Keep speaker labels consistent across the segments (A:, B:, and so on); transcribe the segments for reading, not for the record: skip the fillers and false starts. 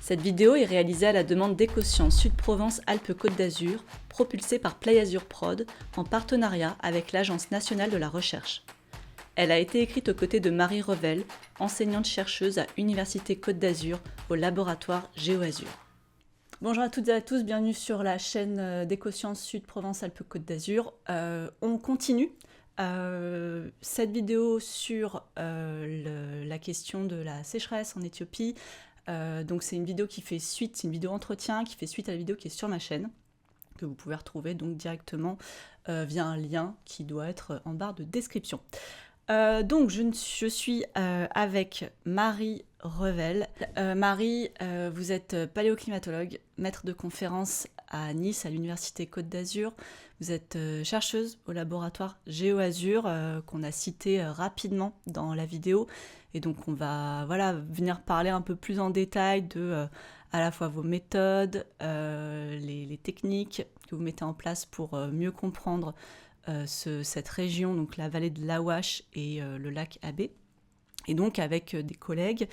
A: Cette vidéo est réalisée à la demande d'Ecosciences Sud-Provence-Alpes-Côte d'Azur, propulsée par PlayAzur Prod, en partenariat avec l'Agence nationale de la recherche. Elle a été écrite aux côtés de Marie Revel, enseignante-chercheuse à Université Côte d'Azur au laboratoire GeoAzur. Bonjour à toutes et à tous, bienvenue sur la chaîne d'Ecosciences Sud-Provence-Alpes-Côte d'Azur. On continue cette vidéo sur la question de la sécheresse en Éthiopie. Donc c'est une vidéo qui fait suite, c'est une vidéo entretien qui fait suite à la vidéo qui est sur ma chaîne, que vous pouvez retrouver donc directement via un lien qui doit être en barre de description. Donc je suis avec Marie Revel. Marie, vous êtes paléoclimatologue, maître de conférence à Nice, à l'Université Côte d'Azur. Vous êtes chercheuse au laboratoire GeoAzur, qu'on a cité rapidement dans la vidéo. Et donc on va venir parler un peu plus en détail de à la fois vos méthodes, les techniques que vous mettez en place pour mieux comprendre cette région, donc la vallée de l'Awash et le lac Abbé. Et donc avec des collègues,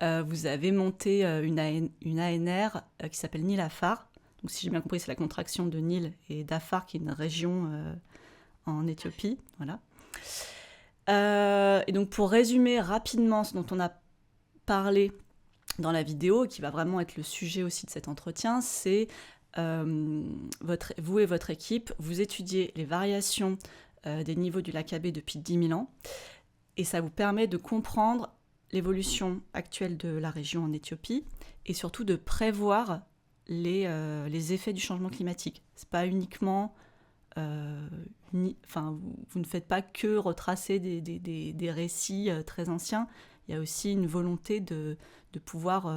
A: vous avez monté une ANR qui s'appelle Nil Afar. Donc si j'ai bien compris, c'est la contraction de Nil et d'Afar, qui est une région en Éthiopie. Voilà. Et donc pour résumer rapidement ce dont on a parlé dans la vidéo, qui va vraiment être le sujet aussi de cet entretien, c'est vous et votre équipe, vous étudiez les variations des niveaux du lac Abbé depuis 10 000 ans, et ça vous permet de comprendre l'évolution actuelle de la région en Éthiopie, et surtout de prévoir les effets du changement climatique. C'est pas uniquement... vous ne faites pas que retracer des récits très anciens, il y a aussi une volonté de pouvoir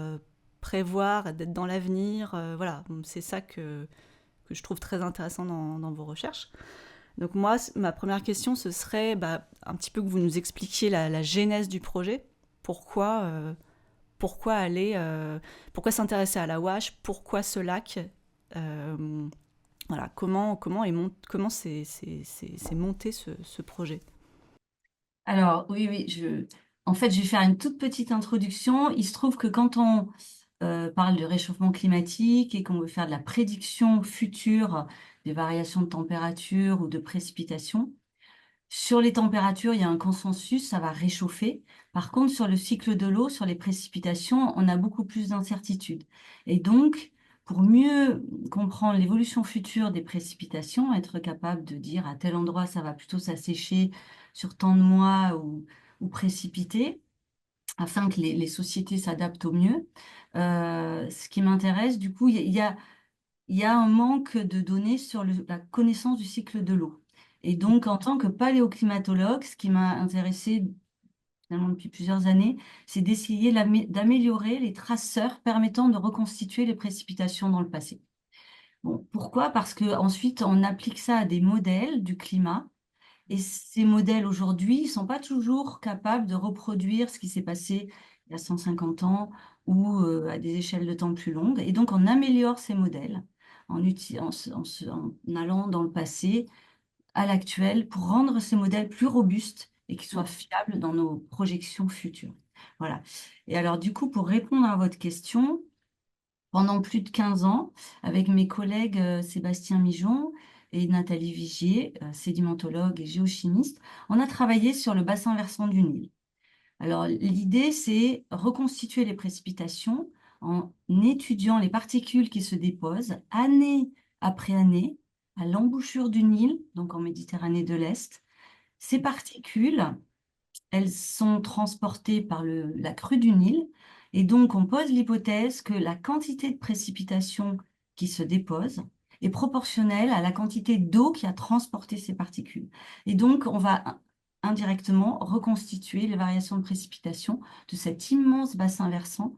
A: prévoir, d'être dans l'avenir. Voilà, c'est ça que je trouve très intéressant dans vos recherches. Donc moi, ma première question, ce serait un petit peu que vous nous expliquiez la genèse du projet. Pourquoi s'intéresser à l'Awash, pourquoi ce lac, voilà, comment s'est monté ce projet?
B: Alors, oui, en fait, je vais faire une toute petite introduction. Il se trouve que quand on parle de réchauffement climatique et qu'on veut faire de la prédiction future des variations de température ou de précipitation, sur les températures, il y a un consensus, ça va réchauffer. Par contre, sur le cycle de l'eau, sur les précipitations, on a beaucoup plus d'incertitudes. Et donc, pour mieux comprendre l'évolution future des précipitations, être capable de dire à tel endroit, ça va plutôt s'assécher sur tant de mois ou précipiter, afin que les sociétés s'adaptent au mieux. Ce qui m'intéresse, du coup, il y a un manque de données sur la connaissance du cycle de l'eau. Et donc, en tant que paléoclimatologue, ce qui m'a intéressé finalement depuis plusieurs années, c'est d'essayer d'améliorer les traceurs permettant de reconstituer les précipitations dans le passé. Bon, pourquoi? Parce qu'ensuite, on applique ça à des modèles du climat. Et ces modèles aujourd'hui ne sont pas toujours capables de reproduire ce qui s'est passé il y a 150 ans ou à des échelles de temps plus longues. Et donc, on améliore ces modèles en allant dans le passé à l'actuel pour rendre ces modèles plus robustes et qui soient fiables dans nos projections futures. Voilà. Et alors, du coup, pour répondre à votre question, pendant plus de 15 ans, avec mes collègues Sébastien Mijon et Nathalie Vigier, sédimentologue et géochimiste, on a travaillé sur le bassin versant du Nil. Alors, l'idée, c'est reconstituer les précipitations en étudiant les particules qui se déposent année après année à l'embouchure du Nil, donc en Méditerranée de l'Est. Ces particules, elles sont transportées par la crue du Nil, et donc on pose l'hypothèse que la quantité de précipitation qui se dépose est proportionnelle à la quantité d'eau qui a transporté ces particules. Et donc on va indirectement reconstituer les variations de précipitation de cet immense bassin versant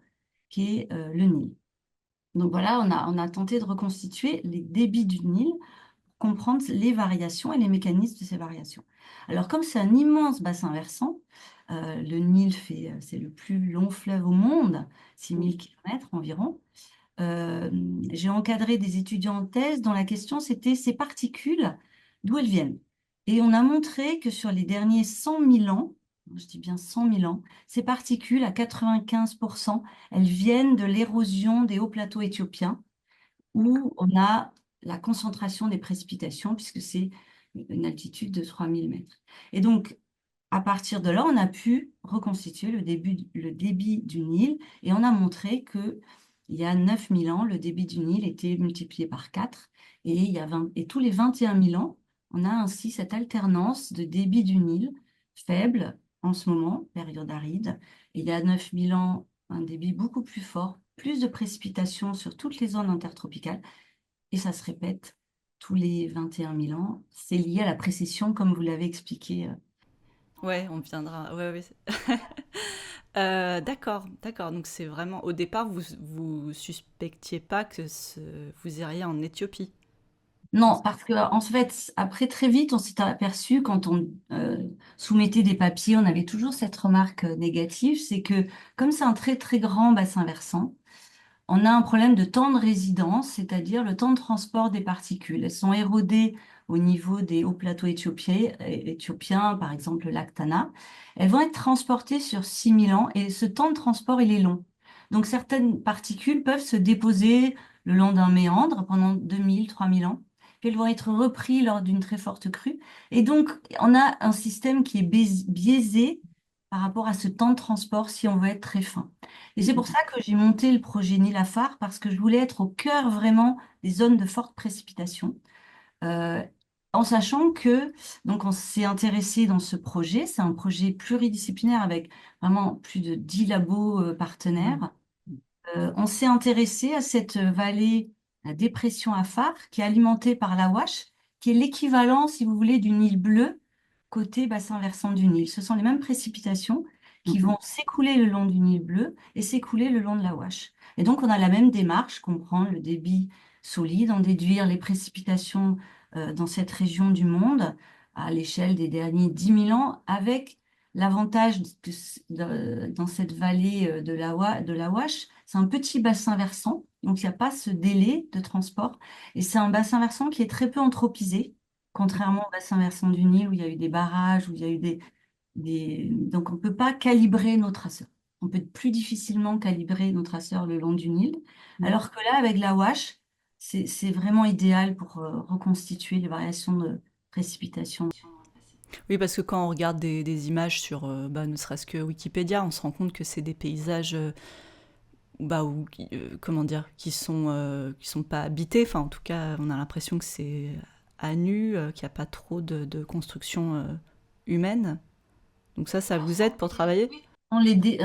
B: qui est le Nil. Donc voilà, on a tenté de reconstituer les débits du Nil pour comprendre les variations et les mécanismes de ces variations. Alors comme c'est un immense bassin versant, le Nil c'est le plus long fleuve au monde, 6000 km environ. J'ai encadré des étudiants en thèse dont la question c'était ces particules, d'où elles viennent. Et on a montré que sur les derniers 100 000 ans, je dis bien 100 000 ans, ces particules, à 95%, elles viennent de l'érosion des hauts plateaux éthiopiens, où on a la concentration des précipitations, puisque c'est une altitude de 3 000 mètres. Et donc, à partir de là, on a pu reconstituer le débit du Nil, et on a montré que il y a 9 000 ans, le débit du Nil était multiplié par 4, et, et tous les 21 000 ans, on a ainsi cette alternance de débit du Nil faible en ce moment, période aride, et il y a 9 000 ans, un débit beaucoup plus fort, plus de précipitations sur toutes les zones intertropicales, et ça se répète tous les 21 000 ans. C'est lié à la précession, comme vous l'avez expliqué.
A: Ouais, on viendra. Ouais, ouais. D'accord, d'accord. Donc c'est vraiment au départ vous suspectiez pas que vous iriez en Éthiopie.
B: Non, parce que en fait, après très vite, on s'est aperçu quand on soumettait des papiers, on avait toujours cette remarque négative, c'est que comme c'est un très très grand bassin versant, on a un problème de temps de résidence, c'est-à-dire le temps de transport des particules. Elles sont érodées au niveau des hauts plateaux éthiopiens, par exemple le lac Tana. Elles vont être transportées sur 6 000 ans et ce temps de transport, il est long. Donc certaines particules peuvent se déposer le long d'un méandre pendant 2 000, 3 000 ans. Puis elles vont être reprises lors d'une très forte crue. Et donc, on a un système qui est biaisé par rapport à ce temps de transport si on veut être très fin. Et c'est pour ça que j'ai monté le projet Nilafar, parce que je voulais être au cœur vraiment des zones de forte précipitation. Euh, En sachant que, donc on s'est intéressé dans ce projet, c'est un projet pluridisciplinaire avec vraiment plus de 10 labos partenaires. On s'est intéressé à cette vallée, la dépression Afar, qui est alimentée par l'Awash, qui est l'équivalent, si vous voulez, du Nil bleu côté bassin versant du Nil. Ce sont les mêmes précipitations qui vont s'écouler le long du Nil bleu et s'écouler le long de l'Awash. Et donc, on a la même démarche, comprendre le débit solide, en déduire les précipitations dans cette région du monde à l'échelle des derniers 10 000 ans, avec l'avantage dans cette vallée de l'Awash, c'est un petit bassin versant, donc il n'y a pas ce délai de transport. Et c'est un bassin versant qui est très peu anthropisé, contrairement au bassin versant du Nil où il y a eu des barrages, où il y a eu Donc on ne peut pas calibrer nos traceurs. On peut plus difficilement calibrer nos traceurs le long du Nil. Alors que là, avec l'Awash, c'est vraiment idéal pour reconstituer les variations de précipitation.
A: Oui, parce que quand on regarde des images sur, ne serait-ce que Wikipédia, on se rend compte que c'est des paysages, comment dire, qui sont pas habités. Enfin, en tout cas, on a l'impression que c'est à nu, qu'il n'y a pas trop de construction humaine. Donc ça vous aide pour travailler?
B: Sont les dé-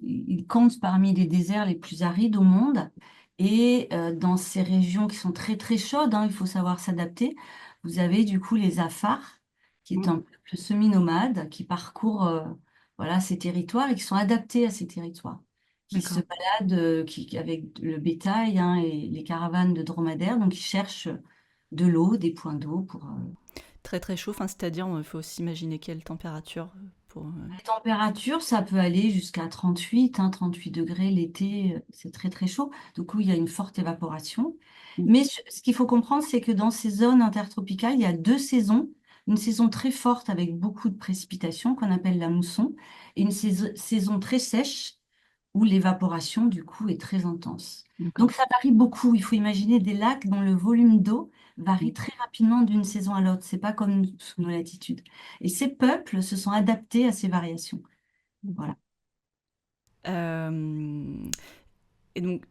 B: ils comptent parmi les déserts les plus arides au monde. Et dans ces régions qui sont très très chaudes, hein, il faut savoir s'adapter. Vous avez du coup les Afars, qui est un peuple semi-nomade qui parcourt voilà, ces territoires et qui sont adaptés à ces territoires, qui se
A: D'accord.
B: baladent avec le bétail hein, et les caravanes de dromadaires. Donc ils cherchent de l'eau, des points d'eau pour
A: Très très chaud, enfin, c'est-à-dire, il faut s'imaginer quelle température pour...
B: les températures, ça peut aller jusqu'à 38, hein, 38 degrés l'été, c'est très très chaud. Du coup, il y a une forte évaporation. Mais ce qu'il faut comprendre, c'est que dans ces zones intertropicales, il y a deux saisons. Une saison très forte avec beaucoup de précipitations qu'on appelle la mousson et une saison très sèche où l'évaporation, du coup, est très intense.
A: D'accord.
B: Donc, ça varie beaucoup. Il faut imaginer des lacs dont le volume d'eau varie très rapidement d'une saison à l'autre. C'est pas comme sous nos latitudes. Et ces peuples se sont adaptés à ces variations. Voilà.
A: Euh, et donc,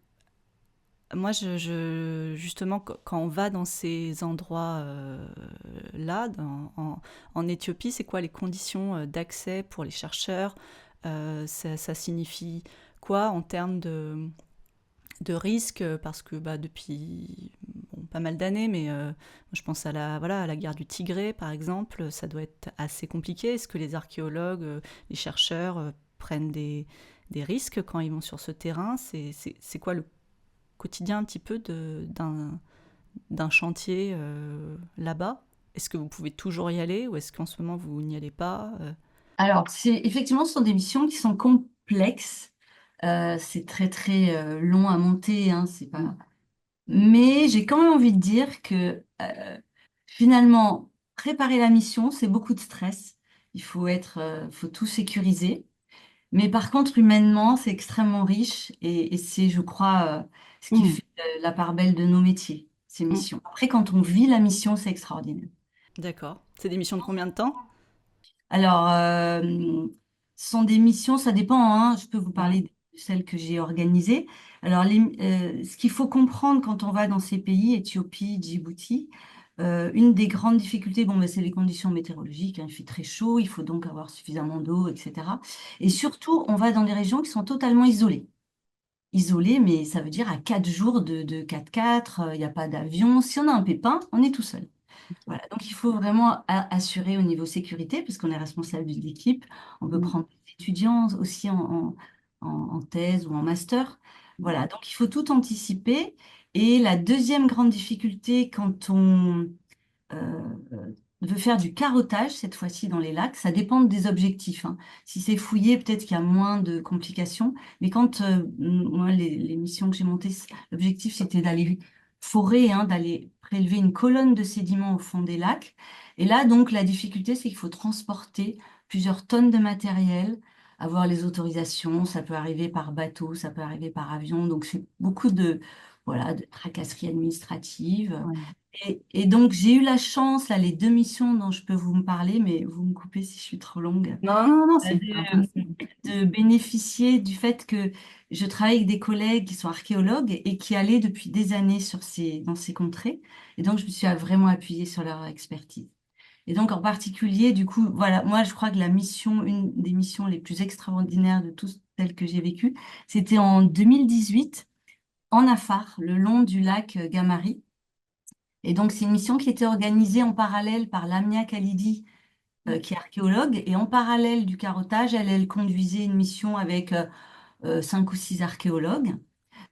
A: moi, justement, quand on va dans ces endroits là, en Éthiopie, c'est quoi les conditions d'accès pour les chercheurs? Ça signifie quoi en termes de risque? Parce que depuis bon, pas mal d'années, mais je pense à voilà, à la guerre du Tigré, par exemple, ça doit être assez compliqué. Est-ce que les archéologues, les chercheurs prennent des risques quand ils vont sur ce terrain? C'est quoi le quotidien un petit peu d'un chantier là-bas? Est-ce que vous pouvez toujours y aller ou est-ce qu'en ce moment vous n'y allez pas?
B: Alors, effectivement, ce sont des missions qui sont complexes. C'est très, très long à monter, hein, c'est pas... Mais j'ai quand même envie de dire que finalement, préparer la mission, c'est beaucoup de stress. faut tout sécuriser. Mais par contre, humainement, c'est extrêmement riche et c'est, je crois, ce qui
A: Mhm.
B: fait la part belle de nos métiers, ces
A: Mhm.
B: missions. Après, quand on vit la mission, c'est extraordinaire.
A: D'accord. C'est des missions de combien de temps?
B: Alors, ce sont des missions, ça dépend, hein, je peux vous
A: Mhm.
B: parler de celles que j'ai organisées. Alors, ce qu'il faut comprendre quand on va dans ces pays, Éthiopie, Djibouti, une des grandes difficultés, bon, ben, c'est les conditions météorologiques, hein, il fait très chaud, il faut donc avoir suffisamment d'eau, etc. Et surtout, on va dans des régions qui sont totalement isolées. Isolées, mais ça veut dire à 4 jours de 4x4, il n'y a pas d'avion. Si on a un pépin, on est tout seul. Voilà, donc il faut vraiment assurer au niveau sécurité, puisqu'on est responsable de l'équipe. On peut
A: Mhm.
B: prendre des étudiants aussi en thèse ou en master. Voilà, donc il faut tout anticiper. Et la deuxième grande difficulté quand on veut faire du carottage, cette fois-ci dans les lacs, ça dépend des objectifs, hein. Si c'est fouillé, peut-être qu'il y a moins de complications. Mais quand moi, les missions que j'ai montées, l'objectif, c'était d'aller forer, hein, d'aller prélever une colonne de sédiments au fond des lacs. Et là, donc, la difficulté, c'est qu'il faut transporter plusieurs tonnes de matériel, avoir les autorisations. Ça peut arriver par bateau, ça peut arriver par avion. Donc, c'est beaucoup voilà, de tracasseries administratives.
A: Ouais.
B: Et donc, j'ai eu la chance, là, les 2 missions dont je peux vous me parler, mais vous me coupez si je suis trop longue,
A: Non, non, non, c'est hyper
B: de,
A: intéressant.
B: de bénéficier du fait que je travaille avec des collègues qui sont archéologues et qui allaient depuis des années dans ces contrées. Et donc, je me suis vraiment appuyée sur leur expertise. Et donc, en particulier, du coup, voilà, moi, je crois que une des missions les plus extraordinaires de toutes celles que j'ai vécues, c'était en 2018, en Afar, le long du lac Gamari. Et donc, c'est une mission qui était organisée en parallèle par Lamia Khalidi, qui est archéologue. Et en parallèle du carottage, elle conduisait une mission avec 5 ou 6 archéologues.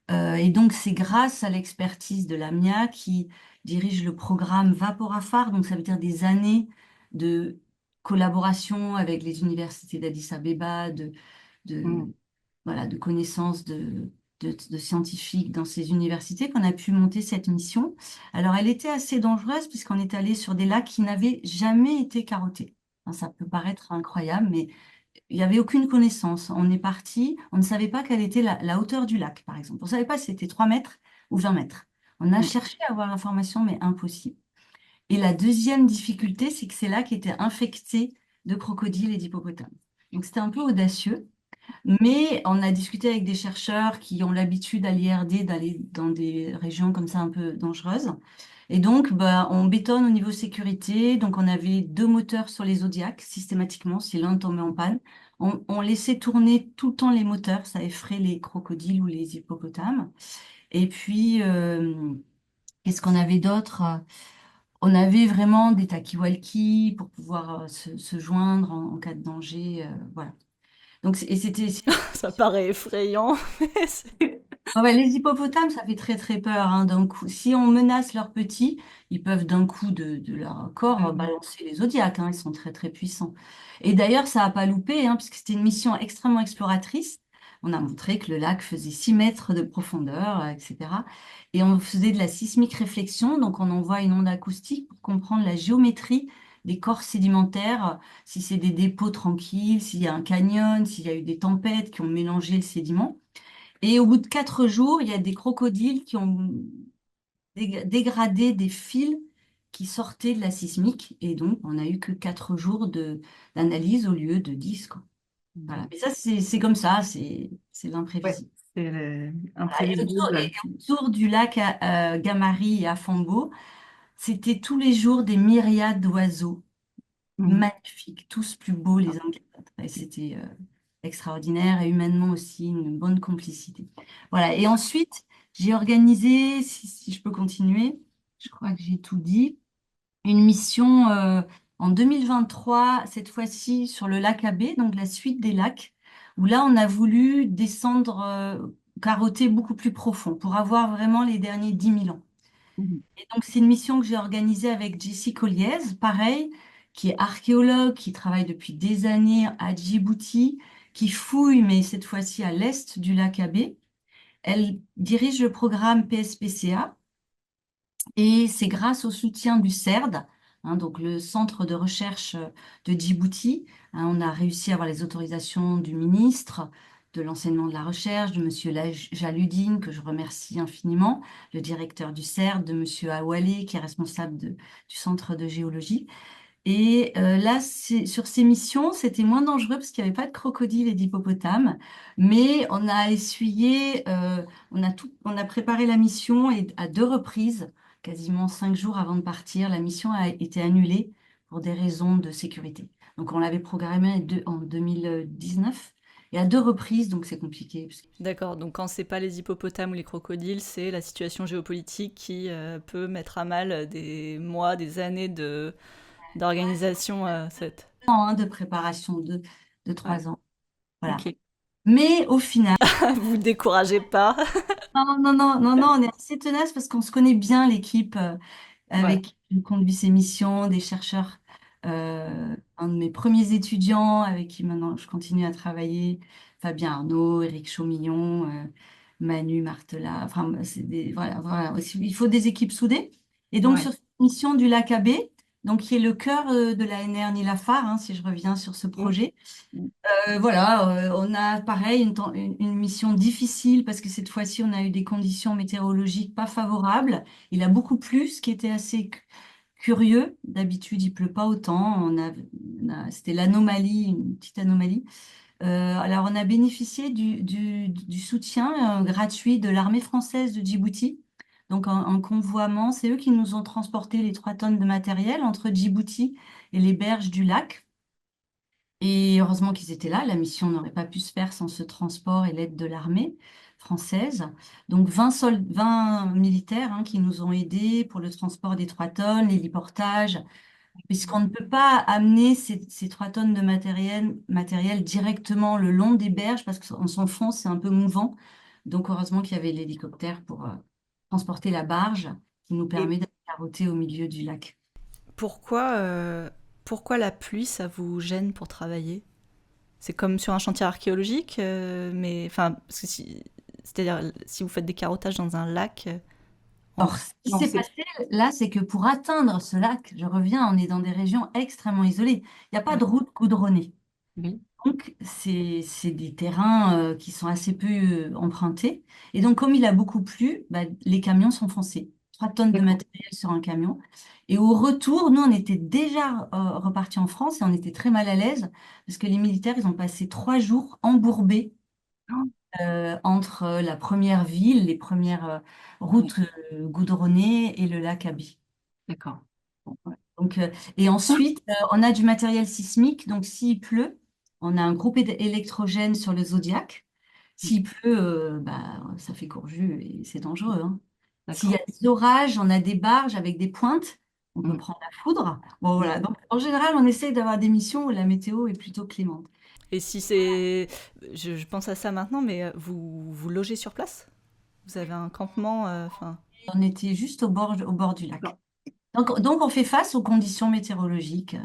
B: Et donc, c'est grâce à l'expertise de Lamia qui dirige le programme Vaporafar. Donc, ça veut dire des années de collaboration avec les universités d'Addis Abeba,
A: Mhm.
B: de, voilà, de connaissances de scientifiques dans ces universités qu'on a pu monter cette mission. Alors, elle était assez dangereuse puisqu'on est allé sur des lacs qui n'avaient jamais été carottés. Enfin, ça peut paraître incroyable, mais il n'y avait aucune connaissance. On est parti, on ne savait pas quelle était la hauteur du lac, par exemple. On ne savait pas si c'était 3 mètres ou 20 mètres. On a
A: Mhm.
B: cherché à avoir l'information, mais impossible. Et la deuxième difficulté, c'est que ces lacs étaient infectés de crocodiles et d'hippopotames. Donc, c'était un peu audacieux. Mais on a discuté avec des chercheurs qui ont l'habitude à l'IRD d'aller dans des régions comme ça un peu dangereuses. Et donc, bah, on bétonne au niveau sécurité. Donc, on avait 2 moteurs sur les Zodiacs systématiquement, si l'un tombait en panne. On laissait tourner tout le temps les moteurs, ça effraie les crocodiles ou les hippopotames. Et puis, qu'est-ce qu'on avait d'autre? On avait vraiment des talkie-walkie pour pouvoir se joindre en cas de danger. Voilà. Donc, et c'était
A: Ça paraît effrayant. Mais
B: ah ouais, les hippopotames, ça fait très très peur, hein, d'un coup. Si on menace leurs petits, ils peuvent d'un coup de leur corps
A: Mhm.
B: balancer les zodiacs, hein, ils sont très très puissants. Et d'ailleurs, ça n'a pas loupé, hein, puisque c'était une mission extrêmement exploratrice. On a montré que le lac faisait 6 mètres de profondeur, etc. Et on faisait de la sismique réflexion, donc on envoie une onde acoustique pour comprendre la géométrie des corps sédimentaires, si c'est des dépôts tranquilles, s'il y a un canyon, s'il y a eu des tempêtes qui ont mélangé le sédiment. Et au bout de 4 jours, il y a des crocodiles qui ont dégradé des fils qui sortaient de la sismique. Et donc, on n'a eu que 4 jours d'analyse au lieu de 10, quoi. Voilà. Mais ça, c'est comme ça, c'est
A: Ouais,
B: l'imprévisible.
A: c'est
B: Voilà.
A: imprévisible.
B: Autour du lac Gamari et Afambo, c'était tous les jours des myriades d'oiseaux
A: Mhm.
B: magnifiques, tous plus beaux les uns que les autres. Et c'était extraordinaire et humainement aussi une bonne complicité. Voilà. Et ensuite, j'ai organisé, si je peux continuer, je crois que j'ai tout dit, une mission en 2023, cette fois-ci sur le lac Abbé, donc la suite des lacs, où là, on a voulu descendre, carotter beaucoup plus profond pour avoir vraiment les derniers 10 000 ans.
A: Mhm.
B: Et donc, c'est une mission que j'ai organisée avec Jessie Colliez, pareil, qui est archéologue, qui travaille depuis des années à Djibouti, qui fouille, mais cette fois-ci à l'est du lac Abbé. Elle dirige le programme PSPCA et c'est grâce au soutien du CERD, donc le centre de recherche de Djibouti. On a réussi à avoir les autorisations du ministre de l'enseignement de la recherche, de Monsieur Jaludine, que je remercie infiniment, le directeur du CERD, de Monsieur Awale, qui est responsable du centre de géologie. Et là, sur ces missions, c'était moins dangereux parce qu'il n'y avait pas de crocodiles et d'hippopotames, mais on a essuyé, on a préparé la mission et à 2 reprises, quasiment 5 jours avant de partir, la mission a été annulée pour des raisons de sécurité. Donc on l'avait programmée en 2019 et à 2 reprises, donc c'est compliqué.
A: D'accord, donc quand c'est pas les hippopotames ou les crocodiles, c'est la situation géopolitique qui peut mettre à mal des mois, des années d'organisation.
B: De préparation de
A: Ouais,
B: 3 ans. Voilà.
A: ok.
B: Mais au final,
A: Vous découragez pas.
B: non, non, non, non, non, on est assez tenace parce qu'on se connaît bien, l'équipe
A: Ouais,
B: avec qui je conduis ces missions, des chercheurs. Un de mes premiers étudiants avec qui maintenant je continue à travailler, Fabien Arnaud, Éric Chaumillon, Manu Martela. Enfin, voilà, voilà. Il faut des équipes soudées. Et donc,
A: ouais.
B: sur cette mission du lac Abbé, donc qui est le cœur de la NR Nilafar, si je reviens sur ce
A: Mm.
B: projet.
A: Mm.
B: Voilà, on a pareil une mission difficile parce que cette fois-ci on a eu des conditions météorologiques pas favorables. Il a beaucoup plu, ce qui était assez curieux. D'habitude il pleut pas autant. C'était l'anomalie, une petite anomalie. Alors on a bénéficié du soutien gratuit de l'armée française de Djibouti. Donc en convoiement, c'est eux qui nous ont transporté les 3 tonnes de matériel entre Djibouti et les berges du lac. Et heureusement qu'ils étaient là, la mission n'aurait pas pu se faire sans ce transport et l'aide de l'armée française. Donc 20 militaires qui nous ont aidés pour le transport des 3 tonnes, l'héliportage, puisqu'on ne peut pas amener ces 3 tonnes de matériel directement le long des berges parce qu'en son fond, c'est un peu mouvant. Donc heureusement qu'il y avait l'hélicoptère pour transporter la barge qui nous
A: Et
B: permet d'être carotté au milieu du lac.
A: pourquoi, pourquoi la pluie, ça vous gêne pour travailler? C'est comme sur un chantier archéologique, mais enfin, c'est-à-dire si vous faites des carottages dans un lac,
B: Alors, ce qui
A: non,
B: s'est passé là, c'est que pour atteindre ce lac, je reviens, on est dans des régions extrêmement isolées. Il n'y a pas de route goudronnée.
A: oui,
B: Donc, c'est des terrains qui sont assez peu empruntés. Et donc, comme il a beaucoup plu, bah, les camions sont foncés. 3 tonnes de
A: d'accord.
B: matériel sur un camion. Et au retour, nous, on était déjà repartis en France et on était très mal à l'aise parce que les militaires, ils ont passé 3 jours embourbés
A: Oh,
B: entre la première ville, les premières
A: ouais,
B: routes goudronnées et le lac Abi.
A: d'accord.
B: Ouais. Donc, et ensuite, on a du matériel sismique. Donc, s'il pleut, on a un groupe électrogène sur le Zodiac. S'il pleut, bah, ça fait courju et c'est dangereux, hein. S'il y
A: D'accord.
B: a des orages, on a des barges avec des pointes. On peut
A: Mm.
B: prendre la foudre. Bon,
A: Mm.
B: voilà. Donc, en général, on essaye d'avoir des missions où la météo est plutôt clémente.
A: Et si c'est, je pense à ça maintenant, mais vous logez sur place? Vous avez un campement, enfin.
B: On était juste au bord du lac.
A: D'accord.
B: Donc, on fait face aux conditions météorologiques.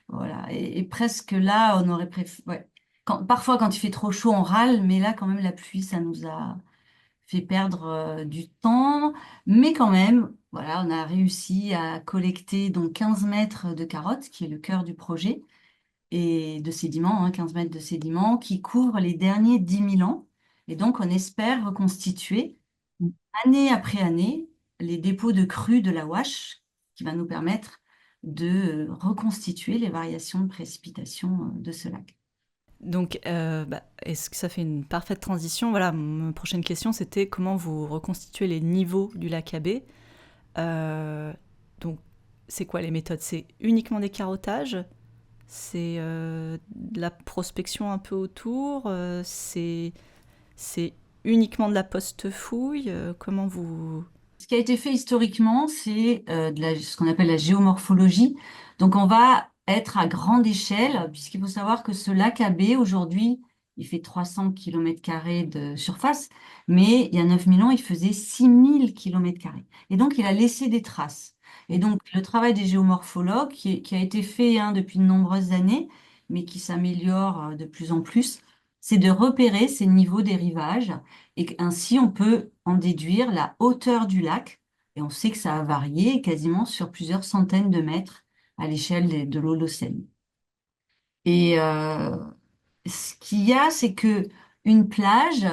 B: Voilà. Et presque là, on aurait préféré. Ouais. Parfois, quand il fait trop chaud, on râle, mais là, quand même, la pluie, ça nous a fait perdre du temps. Mais quand même, voilà, on a réussi à collecter donc 15 mètres de carottes, qui est le cœur du projet, et de sédiments, 15 mètres de sédiments, qui couvrent les derniers 10 000 ans. Et donc, on espère reconstituer
A: Mm.
B: année après année les dépôts de crues de la Ouache, qui va nous permettre de reconstituer les variations de précipitation de ce lac.
A: Donc, est-ce que ça fait une parfaite transition? Voilà, ma prochaine question, c'était comment vous reconstituez les niveaux du lac Abbé. Donc, c'est quoi les méthodes? C'est uniquement des carottages? C'est de la prospection un peu autour? C'est uniquement de la post-fouille? Comment vous...
B: Ce qui a été fait historiquement, c'est ce qu'on appelle la géomorphologie. Donc, on va être à grande échelle, puisqu'il faut savoir que ce lac Abbé, aujourd'hui, il fait 300 km² de surface, mais il y a 9 000 ans, il faisait 6 000 km². Et donc, il a laissé des traces. Et donc, le travail des géomorphologues, qui a été fait depuis de nombreuses années, mais qui s'améliore de plus en plus, c'est de repérer ces niveaux des rivages et ainsi, on peut en déduire la hauteur du lac. Et on sait que ça a varié quasiment sur plusieurs centaines de mètres à l'échelle de l'Holocène. Et ce qu'il y a, c'est que une plage,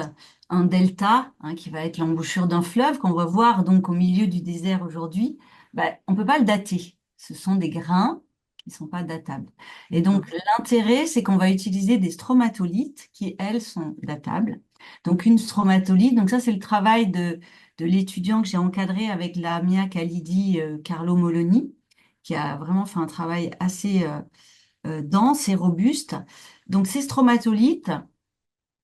B: un delta, hein, qui va être l'embouchure d'un fleuve qu'on va voir donc au milieu du désert aujourd'hui, bah, on ne peut pas le dater. Ce sont des grains qui ne sont pas datables. Et
C: D'accord.
B: donc l'intérêt, c'est qu'on va utiliser des stromatolites qui, elles, sont datables. Donc une stromatolite, donc ça c'est le travail de l'étudiant que j'ai encadré avec la Mia Khalidi Carlo Moloni, qui a vraiment fait un travail assez dense et robuste. Donc ces stromatolites,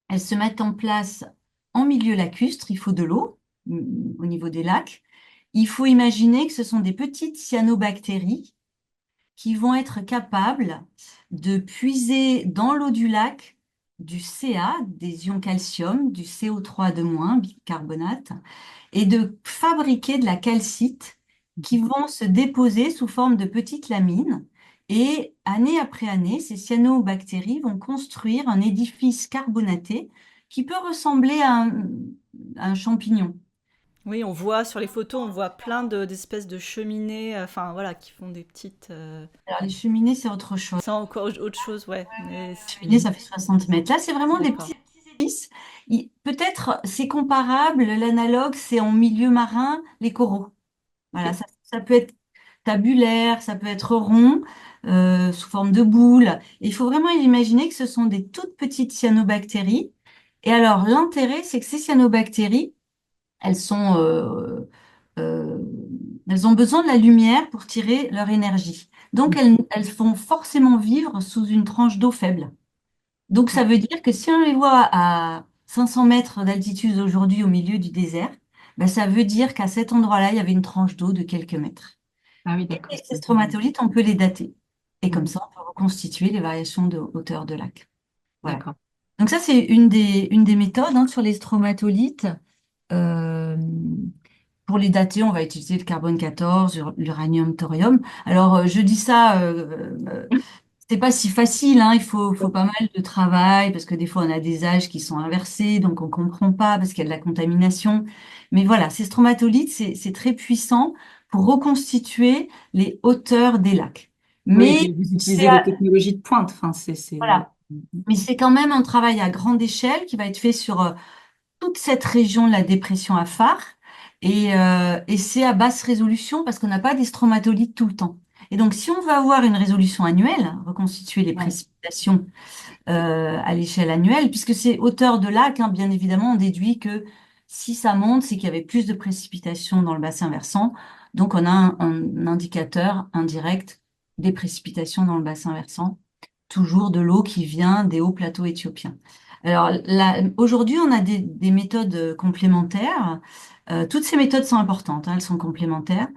B: elles se mettent en place en milieu lacustre, il faut de l'eau au niveau des lacs. Il faut imaginer que ce sont des petites cyanobactéries qui vont être capables de puiser dans l'eau du lac du Ca, des ions calcium, du CO3 de moins, bicarbonate, et de fabriquer de la calcite qui vont se déposer sous forme de petites lamines. Et année après année, ces cyanobactéries vont construire un édifice carbonaté qui peut ressembler à un champignon.
A: Oui, on voit sur les photos, on voit plein d'espèces de cheminées, enfin voilà, qui font des petites.
B: Alors, les cheminées, c'est autre chose.
A: C'est encore autre chose, ouais. Mais
B: Cheminée, ça fait 60 mètres. Là, c'est vraiment des
A: d'accord.
B: petits édifices. Peut-être c'est comparable, l'analogue, c'est en milieu marin, les coraux. Voilà,
C: Ok.
B: ça peut être tabulaire, ça peut être rond, sous forme de boule. Et il faut vraiment imaginer que ce sont des toutes petites cyanobactéries. Et alors, l'intérêt, c'est que ces cyanobactéries, elles sont, euh, elles ont besoin de la lumière pour tirer leur énergie. Donc, elles vont forcément vivre sous une tranche d'eau faible. Donc, ça
C: D'accord.
B: veut dire que si on les voit à 500 mètres d'altitude aujourd'hui au milieu du désert, ben, ça veut dire qu'à cet endroit-là, il y avait une tranche d'eau de quelques mètres.
C: Ah oui,
B: Et
C: d'accord.
B: ces stromatolites, on peut les dater. Et comme
C: Mhm.
B: ça, on peut reconstituer les variations de hauteur de lac. Voilà.
C: D'accord.
B: Donc ça, c'est une des méthodes, hein, sur les stromatolites. Euh, pour les dater, on va utiliser le carbone 14, l'uranium, thorium. Alors, je dis ça, c'est pas si facile, hein. Faut pas mal de travail parce que des fois, on a des âges qui sont inversés, donc on comprend pas parce qu'il y a de la contamination. Mais voilà, ces stromatolites, c'est très puissant pour reconstituer les hauteurs des lacs.
C: Oui, et
B: Mais
C: puis vous
B: c'est
C: utilisez des technologies de pointe. Enfin, c'est...
B: voilà. Mais c'est quand même un travail à grande échelle qui va être fait sur toute cette région de la dépression Afar. Et c'est à basse résolution parce qu'on n'a pas des stromatolites tout le temps. Et donc, si on veut avoir une résolution annuelle, reconstituer les
C: Ouais.
B: précipitations à l'échelle annuelle, puisque c'est hauteur de lac, hein, bien évidemment, on déduit que si ça monte, c'est qu'il y avait plus de précipitations dans le bassin versant. Donc, on a un indicateur indirect des précipitations dans le bassin versant, toujours de l'eau qui vient des hauts plateaux éthiopiens. Alors là, aujourd'hui, on a des méthodes complémentaires. Toutes ces méthodes sont importantes, hein, elles sont complémentaires.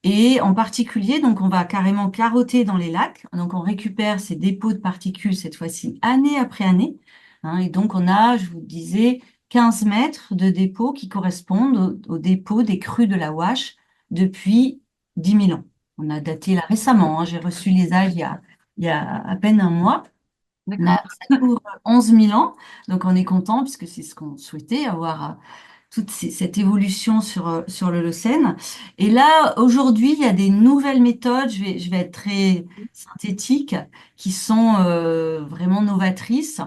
B: Et en particulier, donc, on va carrément carotter dans les lacs. Donc, on récupère ces dépôts de particules, cette fois-ci, année après année, hein. Et donc, on a, je vous disais, 15 mètres de dépôts qui correspondent aux dépôts des crues de la Ouache depuis 10 000 ans. On a daté là récemment, hein. J'ai reçu les âges il y a à peine un mois.
C: D'accord.
B: Là, ça couvre 11 000 ans. Donc, on est content puisque c'est ce qu'on souhaitait, avoir cette évolution sur l'Holocène. Et là, aujourd'hui, il y a des nouvelles méthodes, je vais être très synthétique, qui sont vraiment novatrices.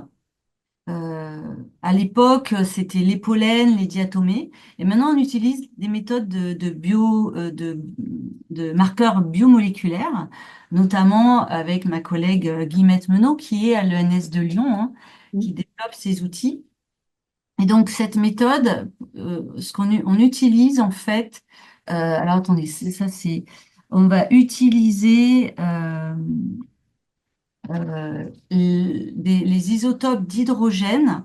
B: À l'époque, c'était les pollens, les diatomées. Et maintenant, on utilise des méthodes de marqueurs biomoléculaires, notamment avec ma collègue Guillemette Menot, qui est à l'ENS de Lyon, hein, qui développe ces outils. Et donc, cette méthode, on utilise en fait, alors attendez, on va utiliser les isotopes d'hydrogène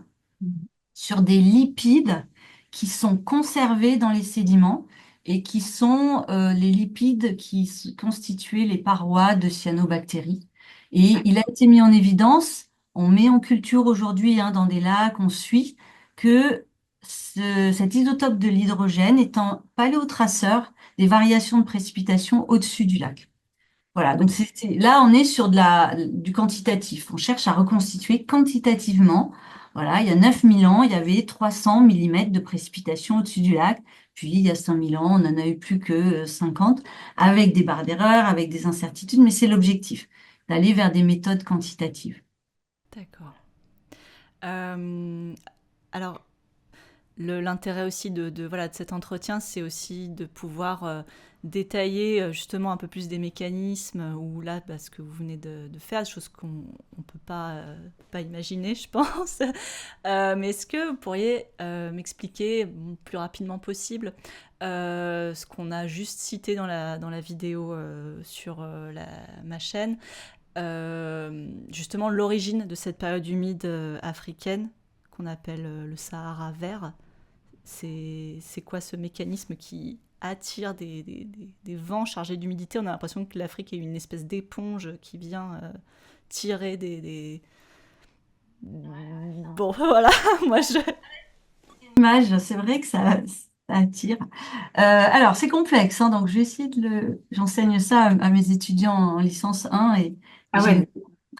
B: sur des lipides qui sont conservés dans les sédiments et qui sont les lipides constituaient les parois de cyanobactéries. Et il a été mis en évidence, on met en culture aujourd'hui, hein, dans des lacs, on suit que cet isotope de l'hydrogène est un paléotraceur des variations de précipitation au-dessus du lac. Voilà, donc là, on est sur du quantitatif. On cherche à reconstituer quantitativement Voilà, il y a 9000 ans, il y avait 300 millimètres de précipitations au-dessus du lac. Puis, il y a 5000 ans, on n'en a eu plus que 50, avec des barres d'erreur, avec des incertitudes, mais c'est l'objectif, d'aller vers des méthodes quantitatives.
A: D'accord. Euh, alors, l'intérêt aussi voilà, de cet entretien, c'est aussi de pouvoir détailler justement un peu plus des mécanismes ou là, ce que vous venez de faire, des choses qu'on ne peut pas imaginer, je pense. Mais est-ce que vous pourriez m'expliquer plus rapidement possible ce qu'on a juste cité dans la vidéo sur ma chaîne, justement l'origine de cette période humide africaine qu'on appelle le Sahara vert. C'est quoi ce mécanisme qui attire des vents chargés d'humidité? On a l'impression que l'Afrique est une espèce d'éponge qui vient tirer Bon, voilà, moi je...
B: Image, c'est vrai que ça attire. Alors, c'est complexe, hein, donc je vais essayer J'enseigne ça à mes étudiants en licence 1 et
C: Ah
B: j'aime.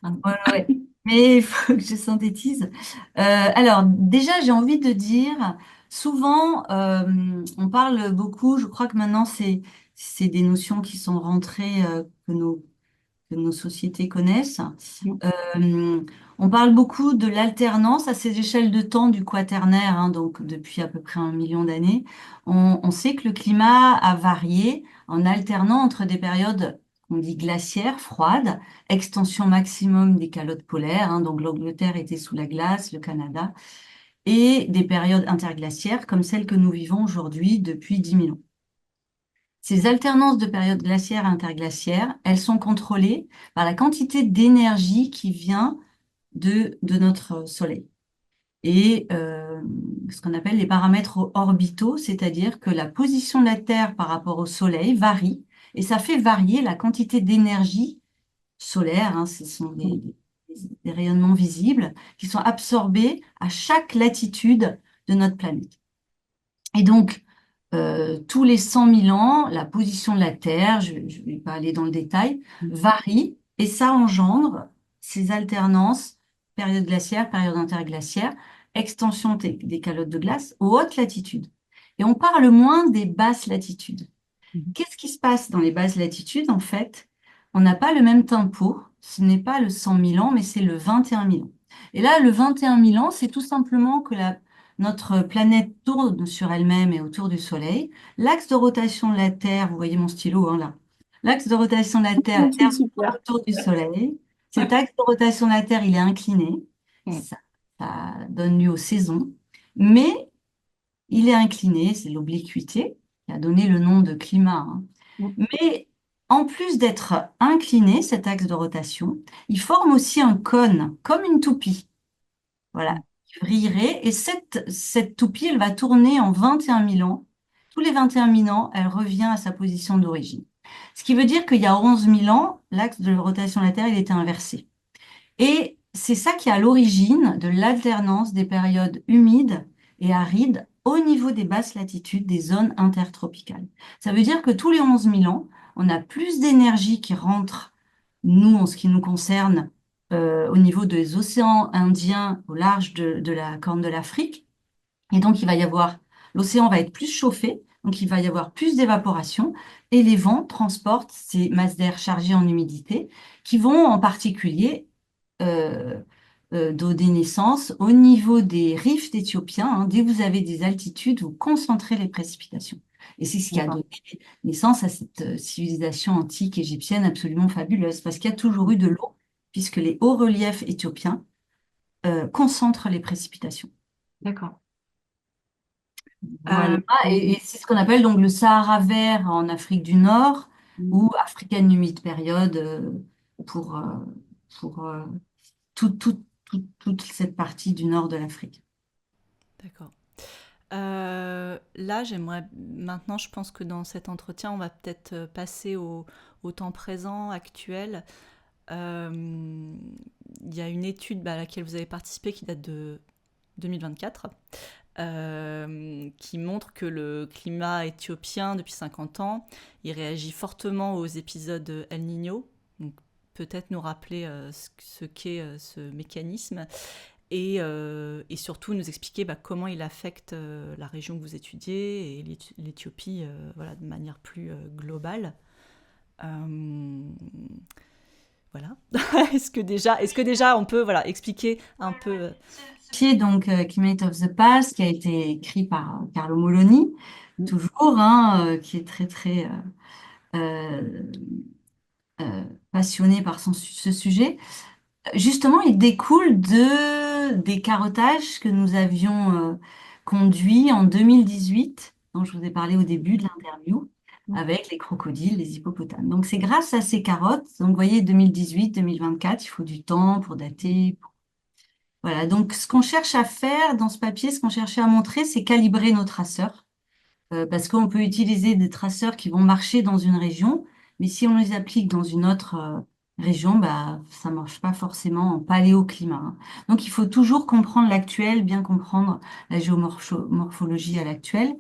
C: ouais.
B: Ouais, ouais. Mais il faut que je synthétise. Alors, déjà, j'ai envie de dire, souvent, on parle beaucoup, je crois que maintenant, c'est des notions qui sont rentrées, que nos sociétés connaissent. Euh, on parle beaucoup de l'alternance à ces échelles de temps du quaternaire, hein, donc depuis à peu près 1 million d'années. On sait que le climat a varié en alternant entre des périodes qu'on dit glaciaires, froides, extension maximum des calottes polaires, hein, donc l'Angleterre était sous la glace, le Canada, et des périodes interglaciaires comme celles que nous vivons aujourd'hui depuis 10 000 ans. Ces alternances de périodes glaciaires et interglaciaires, elles sont contrôlées par la quantité d'énergie qui vient de notre Soleil. Et ce qu'on appelle les paramètres orbitaux, c'est-à-dire que la position de la Terre par rapport au Soleil varie, et ça fait varier la quantité d'énergie solaire, hein, ce sont des rayonnements visibles qui sont absorbés à chaque latitude de notre planète. Et donc, tous les 100 000 ans, la position de la Terre, je ne vais pas aller dans le détail, varie et ça engendre ces alternances, période glaciaire, période interglaciaire, extension des calottes de glace aux hautes latitudes. Et on parle moins des basses latitudes. Qu'est-ce qui se passe dans les basses latitudes? En fait, on n'a pas le même tempo. Ce n'est pas le 100 000 ans, mais c'est le 21 000 ans. Et là, le 21 000 ans, c'est tout simplement que notre planète tourne sur elle-même et autour du Soleil. L'axe de rotation de la Terre, vous voyez mon stylo, hein, là. L'axe de rotation de la Terre tourne
C: Super.
B: autour du Soleil. Cet axe de rotation de la Terre, il est incliné. Ça donne lieu aux saisons. Mais il est incliné, c'est l'obliquité qui a donné le nom de climat, hein. Mais en plus d'être incliné, cet axe de rotation, il forme aussi un cône, comme une toupie. Voilà, qui vrillerait. Et cette toupie, elle va tourner en 21 000 ans. Tous les 21 000 ans, elle revient à sa position d'origine. Ce qui veut dire qu'il y a 11 000 ans, l'axe de rotation de la Terre, il était inversé. Et c'est ça qui est à l'origine de l'alternance des périodes humides et arides au niveau des basses latitudes des zones intertropicales. Ça veut dire que tous les 11 000 ans, on a plus d'énergie qui rentre, nous, en ce qui nous concerne, au niveau des océans Indiens au large de la Corne de l'Afrique. Et donc, l'océan va être plus chauffé, donc il va y avoir plus d'évaporation, et les vents transportent ces masses d'air chargées en humidité qui vont en particulier euh, donner naissance au niveau des rifts éthiopiens, hein. Dès que vous avez des altitudes, vous concentrez les précipitations. Et c'est ce qui a
C: D'accord.
B: donné naissance à cette civilisation antique égyptienne absolument fabuleuse, parce qu'il y a toujours eu de l'eau, puisque les hauts reliefs éthiopiens concentrent les précipitations.
C: D'accord.
B: Voilà, et c'est ce qu'on appelle donc le Sahara vert en Afrique du Nord ou African Humid Period pour, pour toute cette partie du nord de l'Afrique.
A: D'accord. Là, j'aimerais maintenant, je pense que dans cet entretien, on va peut-être passer au temps présent, actuel. Il y a une étude à laquelle vous avez participé qui date de 2024, qui montre que le climat éthiopien, depuis 50 ans, il réagit fortement aux épisodes El Niño. Donc, peut-être nous rappeler ce qu'est ce mécanisme. et surtout nous expliquer comment il affecte la région que vous étudiez et l'Éthiopie voilà, de manière plus globale. Voilà. Est-ce que déjà on peut voilà, expliquer un peu
B: Donc, Climate of the Past, qui a été écrit par Carlo Moloni, toujours, hein, qui est très, très euh, passionné par ce sujet. Justement, il découle des carottages que nous avions conduits en 2018, dont je vous ai parlé au début de l'interview, avec les crocodiles, les hippopotames. Donc, c'est grâce à ces carottes, donc vous voyez, 2018, 2024, il faut du temps pour dater. Voilà, donc ce qu'on cherche à faire dans ce papier, ce qu'on cherchait à montrer, c'est calibrer nos traceurs. Parce qu'on peut utiliser des traceurs qui vont marcher dans une région, mais si on les applique dans une autre région, bah, ça marche pas forcément en paléoclimat, hein. Donc il faut toujours comprendre l'actuel, bien comprendre la géomorphologie à l'actuel.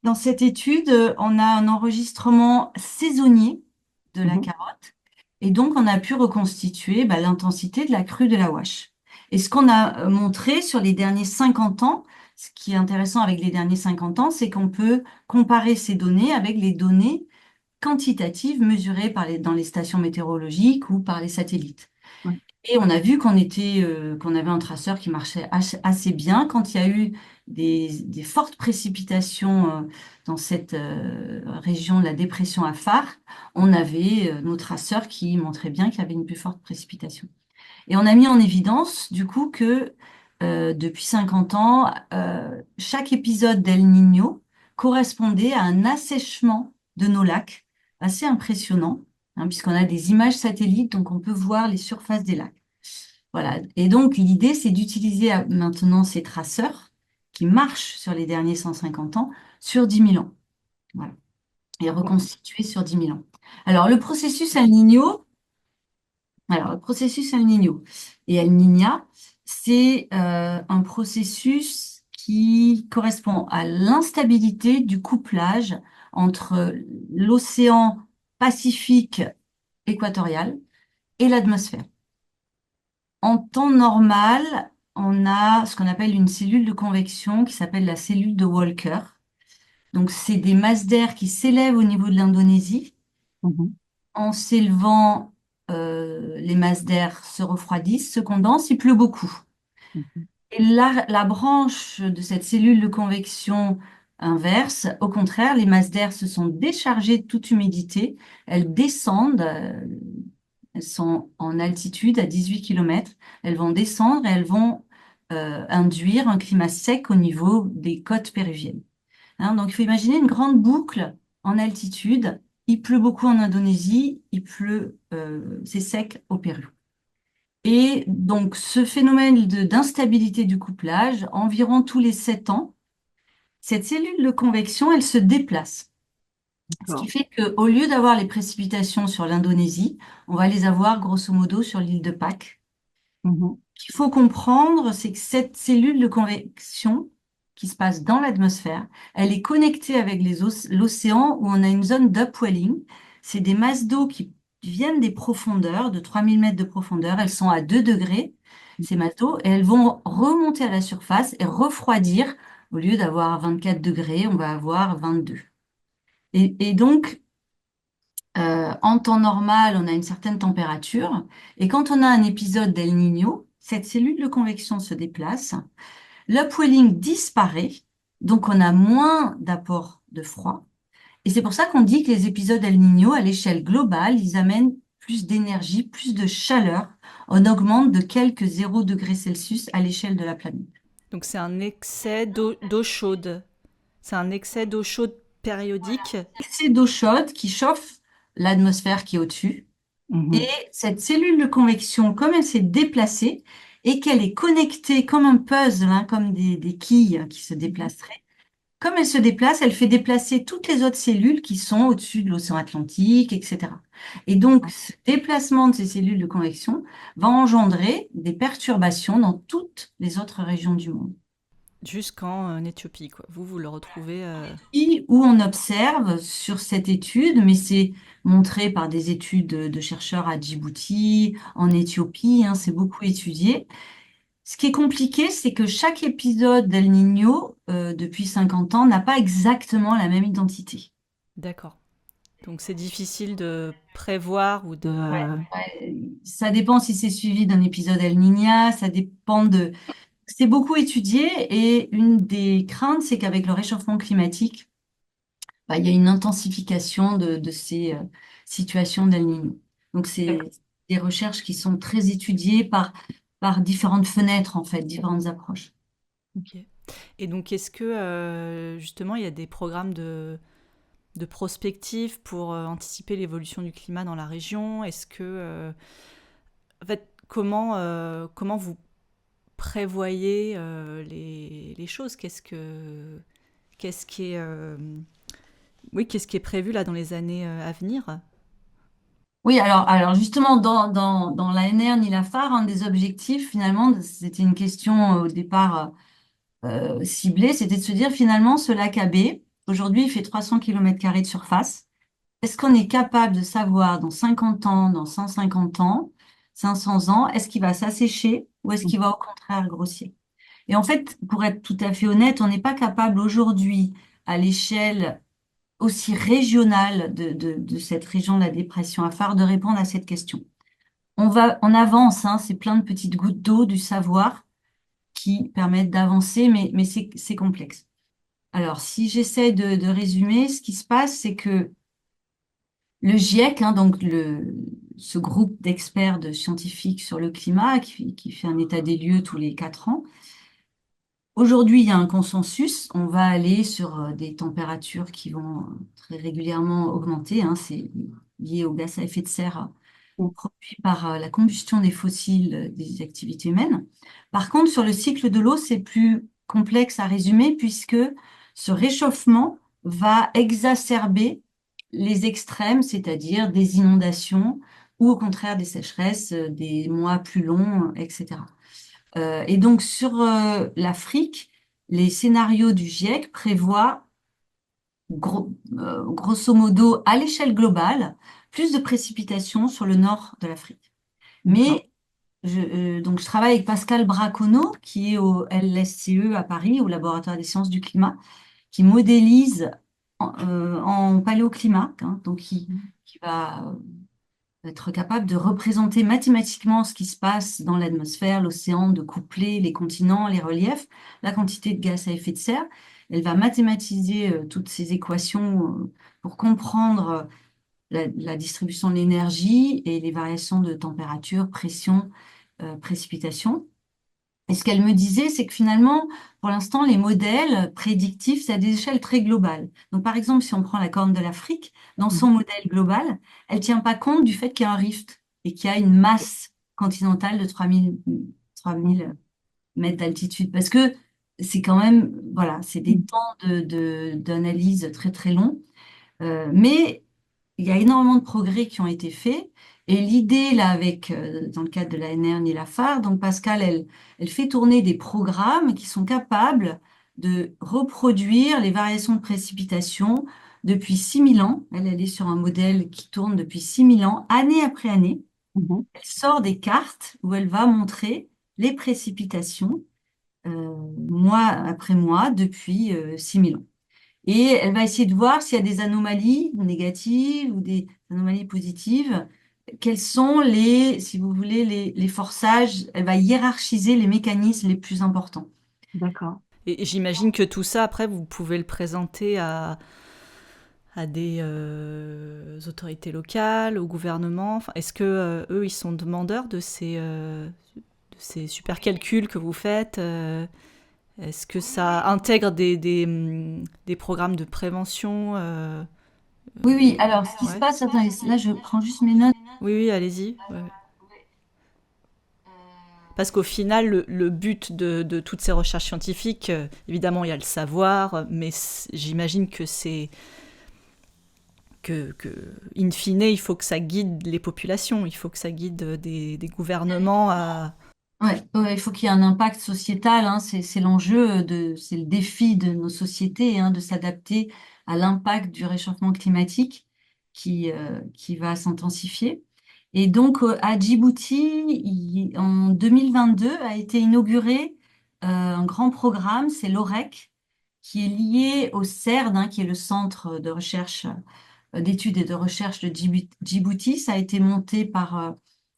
B: Dans cette étude, on a un enregistrement saisonnier de la carotte, et donc on a pu reconstituer l'intensité de la crue de la Wash. Et ce qu'on a montré sur les derniers 50 ans, ce qui est intéressant avec les derniers 50 ans, c'est qu'on peut comparer ces données avec les données quantitatives mesurées dans les stations météorologiques ou par les satellites.
C: Ouais.
B: Et on a vu qu'on avait un traceur qui marchait assez bien quand il y a eu des fortes précipitations dans cette région de la dépression Afar. On avait nos traceurs qui montraient bien qu'il y avait une plus forte précipitation. Et on a mis en évidence, du coup, que depuis 50 ans, chaque épisode d'El Niño correspondait à un assèchement de nos lacs assez impressionnant, hein, puisqu'on a des images satellites, donc on peut voir les surfaces des lacs. Voilà. Et donc, l'idée, c'est d'utiliser maintenant ces traceurs qui marchent sur les derniers 150 ans sur 10 000 ans. Voilà. Et reconstituer sur 10 000 ans. Alors, le processus El Niño, et El Niña, c'est un processus qui correspond à l'instabilité du couplage entre l'océan Pacifique équatorial et l'atmosphère. En temps normal, on a ce qu'on appelle une cellule de convection qui s'appelle la cellule de Walker. Donc, c'est des masses d'air qui s'élèvent au niveau de l'Indonésie. En s'élevant, les masses d'air se refroidissent, se condensent, il pleut beaucoup. Et la branche de cette cellule de convection inverse, au contraire, les masses d'air se sont déchargées de toute humidité, elles descendent, elles sont en altitude à 18 km, elles vont descendre et elles vont induire un climat sec au niveau des côtes péruviennes. Hein, donc il faut imaginer une grande boucle en altitude. Il pleut beaucoup en Indonésie, c'est sec au Pérou. Et donc, ce phénomène d'instabilité du couplage, environ tous les 7 ans, cette cellule de convection, elle se déplace. Ce qui fait qu'au lieu d'avoir les précipitations sur l'Indonésie, on va les avoir grosso modo sur l'île de Pâques. Ce qu'il faut comprendre, c'est que cette cellule de convection qui se passe dans l'atmosphère, elle est connectée avec l'océan où on a une zone d'upwelling. C'est des masses d'eau qui viennent des profondeurs, de 3000 mètres de profondeur. Elles sont à 2 degrés, ces masses d'eau, et elles vont remonter à la surface et refroidir. Au lieu d'avoir 24 degrés, on va avoir 22. Et donc, en temps normal, on a une certaine température. Et quand on a un épisode d'El Niño, cette cellule de convection se déplace, l'upwelling disparaît, donc on a moins d'apport de froid. Et c'est pour ça qu'on dit que les épisodes El Niño, à l'échelle globale, ils amènent plus d'énergie, plus de chaleur. On augmente de quelques 0 degrés Celsius à l'échelle de la planète.
A: Donc c'est un excès d'eau chaude. C'est un excès d'eau chaude périodique.
B: Excès d'eau chaude qui chauffe l'atmosphère qui est au-dessus. Et cette cellule de convection, comme elle s'est déplacée et qu'elle est connectée comme un puzzle, hein, comme des quilles qui se déplaceraient, comme elle se déplace, elle fait déplacer toutes les autres cellules qui sont au-dessus de l'océan Atlantique, etc. Et donc, ce déplacement de ces cellules de convection va engendrer des perturbations dans toutes les autres régions du monde.
A: Jusqu'en Éthiopie, quoi. Vous le retrouvez.
B: Et où on observe sur cette étude, mais c'est montré par des études de chercheurs à Djibouti, en Éthiopie, hein, c'est beaucoup étudié. Ce qui est compliqué, c'est que chaque épisode d'El Niño, depuis 50 ans, n'a pas exactement la même identité.
A: D'accord. Donc c'est difficile de prévoir ou de...
B: Ouais, ouais. Ça dépend si c'est suivi d'un épisode El Niña, ça dépend de... C'est beaucoup étudié et une des craintes, c'est qu'avec le réchauffement climatique, bah, il y a une intensification de ces situations d'El Niño. Donc
A: D'accord.
B: c'est des recherches qui sont très étudiées par différentes fenêtres, en fait, différentes approches.
A: Ok. Et donc est-ce que justement il y a des programmes de prospective pour anticiper l'évolution du climat dans la région? Est-ce que... en fait, comment vous prévoyez les choses? Qu'est-ce qui est... oui, qu'est-ce qui est prévu là dans les années à venir?
B: Oui, alors justement, dans la NR ni la phare, un des objectifs, finalement, c'était une question au départ ciblée, c'était de se dire, finalement, ce lac AB, aujourd'hui, il fait 300 km² de surface. Est-ce qu'on est capable de savoir dans 50 ans, dans 150 ans, 500 ans, est-ce qu'il va s'assécher ou est-ce qu'il va au contraire grossir? Et en fait, pour être tout à fait honnête, on n'est pas capable aujourd'hui, à l'échelle aussi régionale de cette région de la dépression à phare, de répondre à cette question. On avance, hein, c'est plein de petites gouttes d'eau du savoir qui permettent d'avancer, mais c'est complexe. Alors, si j'essaie de résumer, ce qui se passe, c'est que le GIEC, hein, donc ce groupe d'experts, de scientifiques sur le climat, qui fait un état des lieux tous les 4 ans, aujourd'hui, il y a un consensus. On va aller sur des températures qui vont très régulièrement augmenter, hein, c'est lié au gaz à effet de serre produit par la combustion des fossiles des activités humaines. Par contre, sur le cycle de l'eau, c'est plus complexe à résumer puisque ce réchauffement va exacerber les extrêmes, c'est-à-dire des inondations ou au contraire des sécheresses, des mois plus longs, etc. Et donc sur l'Afrique, les scénarios du GIEC prévoient grosso modo à l'échelle globale plus de précipitations sur le nord de l'Afrique.
A: D'accord.
B: Mais donc je travaille avec Pascal Braconneau, qui est au LSCE à Paris, au Laboratoire des sciences du climat, qui modélise en paléoclimat, hein, donc qui va être capable de représenter mathématiquement ce qui se passe dans l'atmosphère, l'océan, de coupler les continents, les reliefs, la quantité de gaz à effet de serre. Elle va mathématiser toutes ces équations pour comprendre la distribution de l'énergie et les variations de température, pression, précipitation. Et ce qu'elle me disait, c'est que finalement, pour l'instant, les modèles prédictifs, c'est à des échelles très globales. Donc, par exemple, si on prend la Corne de l'Afrique, dans son
A: Mhm.
B: modèle global, elle ne tient pas compte du fait qu'il y a un rift et qu'il y a une masse continentale de 3000 mètres d'altitude. Parce que c'est quand même, voilà, c'est des temps d'analyse très, très longs. Mais il y a énormément de progrès qui ont été faits. Et l'idée, là, dans le cadre de la NR et la phare, donc Pascal, elle fait tourner des programmes qui sont capables de reproduire les variations de précipitation depuis 6000 ans. Elle est sur un modèle qui tourne depuis 6000 ans, année après année.
C: Mhm.
B: Elle sort des cartes où elle va montrer les précipitations, mois après mois, depuis 6000 ans. Et elle va essayer de voir s'il y a des anomalies négatives ou des anomalies positives. Quels sont si vous voulez, les forçages. Elle va hiérarchiser les mécanismes les plus importants.
C: D'accord.
A: Et j'imagine que tout ça, après, vous pouvez le présenter à des autorités locales, au gouvernement. Enfin, est-ce que eux, ils sont demandeurs de ces super calculs que vous faites? Est-ce que ça intègre des programmes de prévention?
B: Oui, oui. Alors, ce qui se
A: Ouais.
B: passe, attendez, là, je prends juste mes notes.
A: Oui, oui, allez-y. Ouais, ouais. Parce qu'au final, le but de toutes ces recherches scientifiques, évidemment, il y a le savoir, mais j'imagine que in fine, il faut que ça guide les populations, il faut que ça guide des gouvernements à...
B: Ouais, ouais, il faut qu'il y ait un impact sociétal, hein, c'est l'enjeu c'est le défi de nos sociétés, hein, de s'adapter à l'impact du réchauffement climatique qui va s'intensifier. Et donc, à Djibouti, en 2022, a été inauguré un grand programme, c'est l'OREC, qui est lié au CERD, hein, qui est le centre de recherche, d'études et de recherche de Djibouti. Ça a été monté par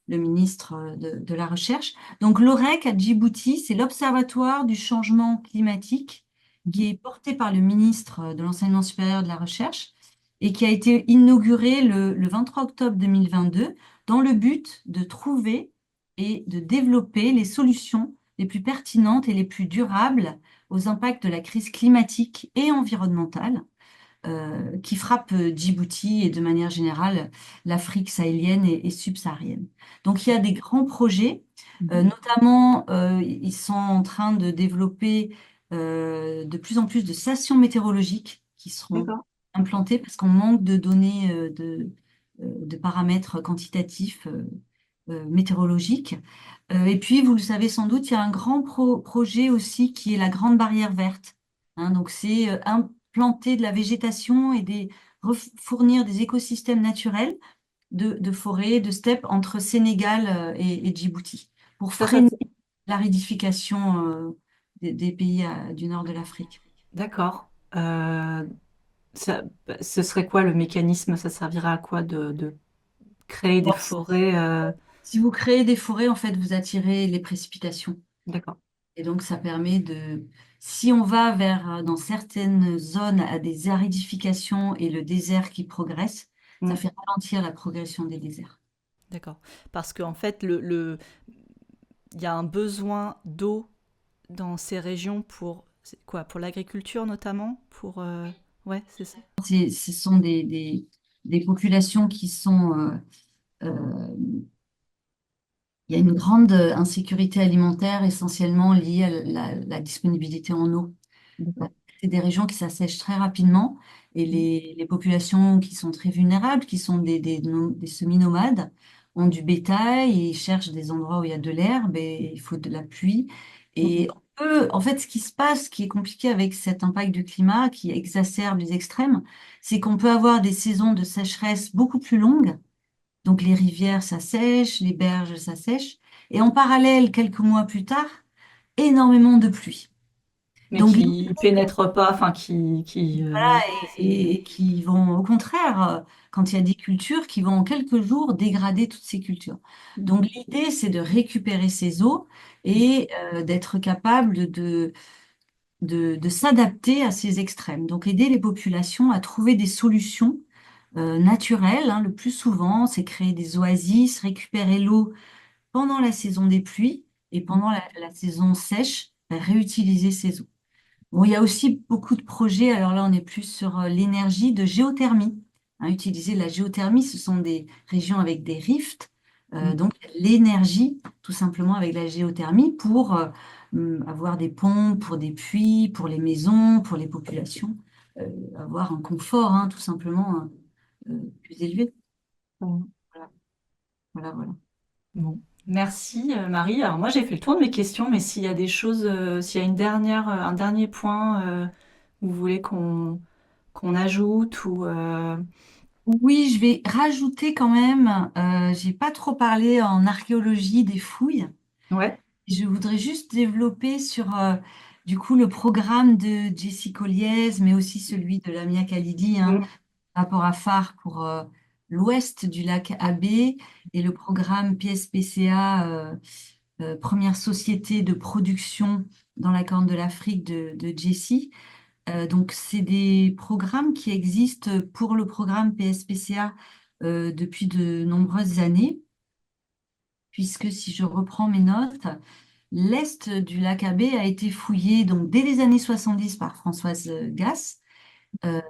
B: le ministre de la Recherche. Donc, l'OREC à Djibouti, c'est l'Observatoire du changement climatique qui est porté par le ministre de l'Enseignement supérieur et de la Recherche et qui a été inauguré le 23 octobre 2022 dans le but de trouver et de développer les solutions les plus pertinentes et les plus durables aux impacts de la crise climatique et environnementale qui frappe Djibouti et de manière générale l'Afrique sahélienne et subsaharienne. Donc il y a des grands projets, notamment ils sont en train de développer de plus en plus de stations météorologiques qui seront
C: D'accord.
B: implantées parce qu'on manque de données de paramètres quantitatifs météorologiques. Et puis, vous le savez sans doute, il y a un grand projet aussi qui est la Grande Barrière verte. Hein, donc, c'est implanter de la végétation et fournir des écosystèmes naturels de forêts, de steppes entre Sénégal et Djibouti pour
C: Ça, ça-
B: freiner l'aridification des pays du nord de l'Afrique.
C: D'accord. Ce serait quoi le mécanisme? Ça servira à quoi de créer des
B: Bon,
C: forêts?
B: si vous créez des forêts, en fait, vous attirez les précipitations.
C: D'accord.
B: Et donc, ça permet si on va vers, dans certaines zones, à des aridifications et le désert qui progresse, ça
C: Mm.
B: fait ralentir la progression des déserts.
A: D'accord. Parce qu'en fait, il y a un besoin d'eau dans ces régions pour c'est quoi? Pour l'agriculture notamment? Pour ouais, c'est ça.
B: Ce sont des populations qui sont... euh, il y a une grande insécurité alimentaire essentiellement liée à la disponibilité en eau.
C: D'accord.
B: C'est des régions qui s'assèchent très rapidement et
C: Mm.
B: les populations qui sont très vulnérables, qui sont des semi-nomades, ont du bétail et cherchent des endroits où il y a de l'herbe et il faut de la pluie.
C: Mm.
B: Et en fait, ce qui se passe, ce qui est compliqué avec cet impact du climat qui exacerbe les extrêmes, c'est qu'on peut avoir des saisons de sécheresse beaucoup plus longues. Donc les rivières s'assèchent, les berges s'assèchent. Et en parallèle, quelques mois plus tard, énormément de pluie.
C: Mais
B: Donc
C: qui pénètrent pas, enfin
B: voilà, et qui vont, au contraire, quand il y a des cultures, qui vont en quelques jours dégrader toutes ces cultures. Donc l'idée, c'est de récupérer ces eaux et d'être capable de s'adapter à ces extrêmes. Donc aider les populations à trouver des solutions naturelles. Hein, le plus souvent, c'est créer des oasis, récupérer l'eau pendant la saison des pluies et pendant la saison sèche, réutiliser ces eaux. Bon, il y a aussi beaucoup de projets, alors là on est plus sur l'énergie de géothermie. Hein, utiliser la géothermie, ce sont des régions avec des rifts, donc l'énergie tout simplement avec la géothermie pour avoir des pompes, pour des puits, pour les maisons, pour les populations, avoir un confort hein, tout simplement plus élevé.
C: Mm.
B: Voilà, voilà, voilà.
C: Bon, merci Marie. Alors moi j'ai fait le tour de mes questions, mais s'il y a des choses, s'il y a un dernier point où vous voulez qu'on ajoute ou
B: Oui, je vais rajouter quand même, j'ai pas trop parlé en archéologie des fouilles.
C: ouais.
B: Je voudrais juste développer sur du coup le programme de Jessie Colliez, mais aussi celui de Lamia Khalidi, hein,
C: Mm.
B: rapport à phare pour l'ouest du lac Abbé et le programme PSPCA, première société de production dans la Corne de l'Afrique de Jessie. Donc, c'est des programmes qui existent pour le programme PSPCA depuis de nombreuses années, puisque si je reprends mes notes, l'est du lac Abbé a été fouillé donc, dès les années 70 par Françoise Gass. Euh,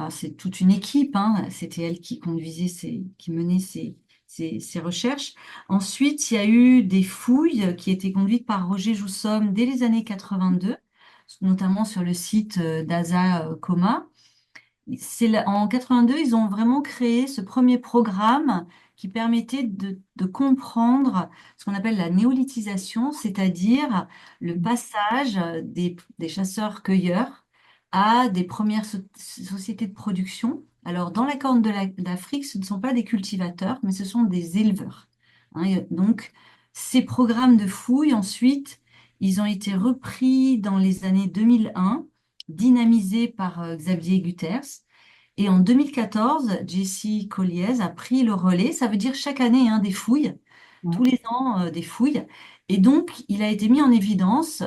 B: c'est toute une équipe, hein, c'était elle qui conduisait, qui menait ces recherches. Ensuite, il y a eu des fouilles qui étaient conduites par Roger Joussomme dès les années 82, notamment sur le site d'Aza Coma. En 82, ils ont vraiment créé ce premier programme qui permettait de comprendre ce qu'on appelle la néolithisation, c'est-à-dire le passage des chasseurs-cueilleurs à des premières sociétés de production. Alors, dans la Corne d'Afrique, ce ne sont pas des cultivateurs, mais ce sont des éleveurs. Hein, et donc, ces programmes de fouilles, ensuite, ils ont été repris dans les années 2001, dynamisés par Xavier Guterres. Et en 2014, Jessie Colliez a pris le relais. Ça veut dire chaque année des fouilles,
C: Ouais.
B: tous les ans des fouilles. Et donc, il a été mis en évidence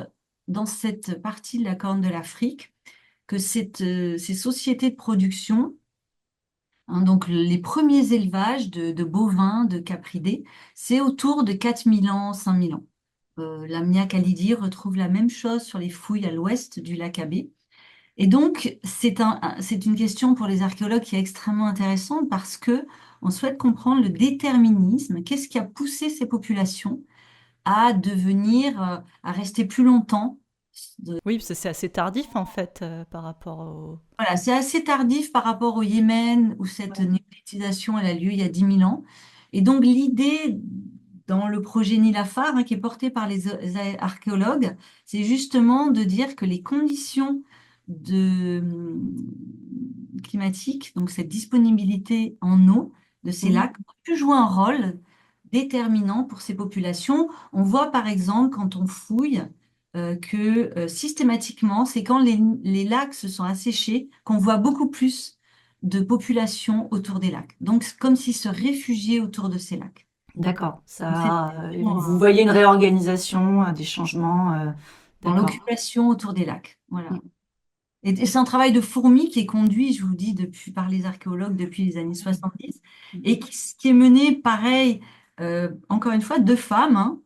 B: dans cette partie de la Corne de l'Afrique que ces sociétés de production, donc les premiers élevages de bovins, de capridés, c'est autour de 4000 ans, 5000 ans. Lamia Khalidi retrouve la même chose sur les fouilles à l'ouest du lac Abbé. Et donc, c'est une question pour les archéologues qui est extrêmement intéressante parce que on souhaite comprendre le déterminisme. Qu'est-ce qui a poussé ces populations à devenir, à rester plus longtemps?
A: Oui, parce que c'est assez tardif en fait par rapport au...
B: Voilà, c'est assez tardif par rapport au Yémen où cette
C: Ouais.
B: néolithisation elle a lieu il y a 10 000 ans. Et donc, l'idée dans le projet Nilafar, qui est porté par les archéologues, c'est justement de dire que les conditions climatiques, donc cette disponibilité en eau de ces
C: Mhm.
B: lacs, ont pu jouer un rôle déterminant pour ces populations. On voit par exemple quand on fouille que systématiquement, c'est quand les lacs se sont asséchés qu'on voit beaucoup plus de populations autour des lacs. Donc, c'est comme s'ils se réfugiaient autour de ces lacs.
C: D'accord.
B: Donc, c'est
C: Vous voyez une réorganisation, des changements.
B: dans
C: D'accord.
B: l'occupation autour des lacs. Voilà.
C: Mm.
B: Et c'est un travail de fourmi qui est conduit, je vous dis, par les archéologues depuis les années 70 et
C: Mhm.
B: qui est mené, pareil, encore une fois, deux femmes,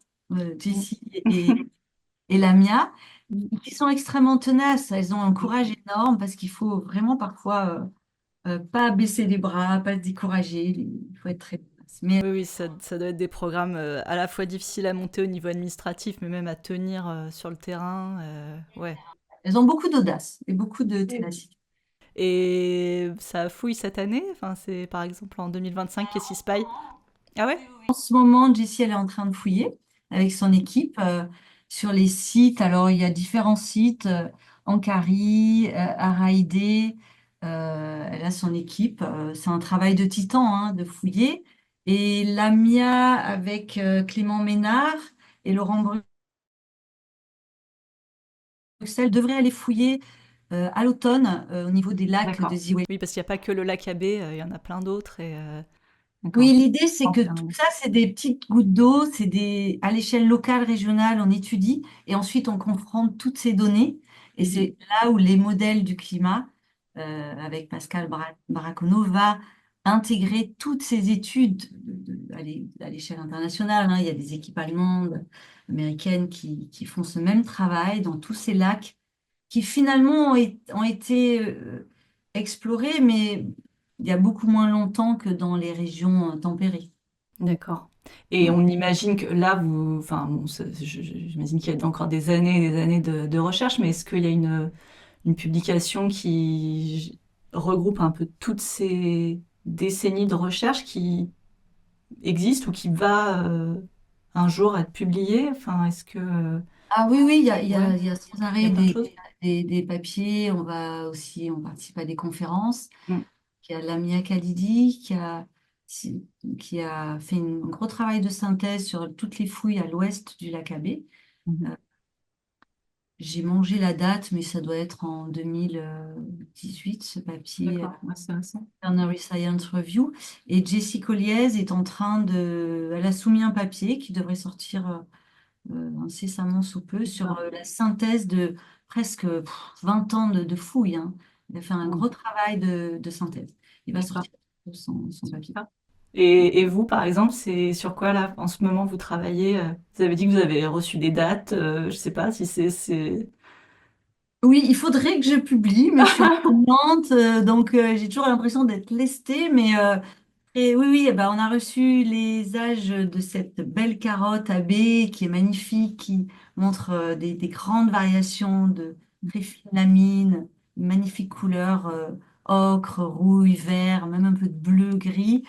B: Jessie et Lamia, qui sont extrêmement tenaces. Elles ont un courage énorme parce qu'il faut vraiment parfois pas baisser les bras, pas se décourager. Il faut être très tenace. Mais
A: Oui, oui, ça doit être des programmes à la fois difficiles à monter au niveau administratif, mais même à tenir sur le terrain. Ouais.
B: elles ont beaucoup d'audace et beaucoup de ténacité.
A: Et ça fouille cette année, enfin, c'est par exemple en 2025, qu'est-ce qui se passe? Ah ouais?
B: En ce moment, Jessie, elle est en train de fouiller avec son équipe sur les sites. Alors, il y a différents sites, Ankara, Araïdé. Elle a son équipe. C'est un travail de titan de fouiller. Et Lamia avec Clément Ménard et Laurent Bruxelles devrait aller fouiller à l'automne au niveau des lacs de
C: D'accord.
B: Ziway.
A: Oui, parce qu'il n'y a pas que le lac Abbé, il y en a plein d'autres. Et,
C: D'accord.
B: Oui, l'idée, c'est que tout
C: Enfin,
B: ça, c'est des petites gouttes d'eau, à l'échelle locale, régionale, on étudie et ensuite on confronte toutes ces données. Et
C: mhm.
B: c'est là où les modèles du climat, avec Pascal Baracono, va intégrer toutes ces études à l'échelle internationale. Il y a des équipes allemandes, américaines qui font ce même travail dans tous ces lacs qui finalement ont été explorés, mais il y a beaucoup moins longtemps que dans les régions tempérées.
C: D'accord. Et
B: Ouais.
C: on imagine que là, enfin, bon, j'imagine qu'il y a encore des années et des années de recherche, mais est-ce qu'il y a une publication qui regroupe un peu toutes ces décennies de recherche qui existe ou qui va un jour être publiée? Enfin, est-ce que...
B: Ah oui, oui,
C: ouais,
B: il y a sans
C: il y
B: arrêt
C: a plein de choses.
B: des papiers. On participe à des conférences.
C: Mm.
B: Il y a Lamia Khalidi qui a fait un gros travail de synthèse sur toutes les fouilles à l'ouest du lac Abbé.
C: Mhm.
B: J'ai mangé la date, mais ça doit être en 2018, ce papier.
C: D'accord, ouais, c'est récent.
B: Veterinary Science Review. Et Jessie Colliez est en train elle a soumis un papier qui devrait sortir incessamment sous peu sur
C: D'accord.
B: la synthèse de presque 20 ans de fouilles. Il a fait un
C: Mm.
B: gros travail de synthèse. Il va
C: D'accord.
B: sortir son papier.
C: Super. Et vous, par exemple, c'est sur quoi là, en ce moment, vous travaillez? Vous avez dit que vous avez reçu des dates. Je sais pas si c'est...
B: Oui, il faudrait que je publie, mais je suis enseignante, donc j'ai toujours l'impression d'être lestée. Et oui, oui, eh ben, on a reçu les âges de cette belle carotte AB qui est magnifique, qui montre des grandes variations de très fines lamines, une magnifique couleur ocre, rouille, vert, même un peu de bleu, gris.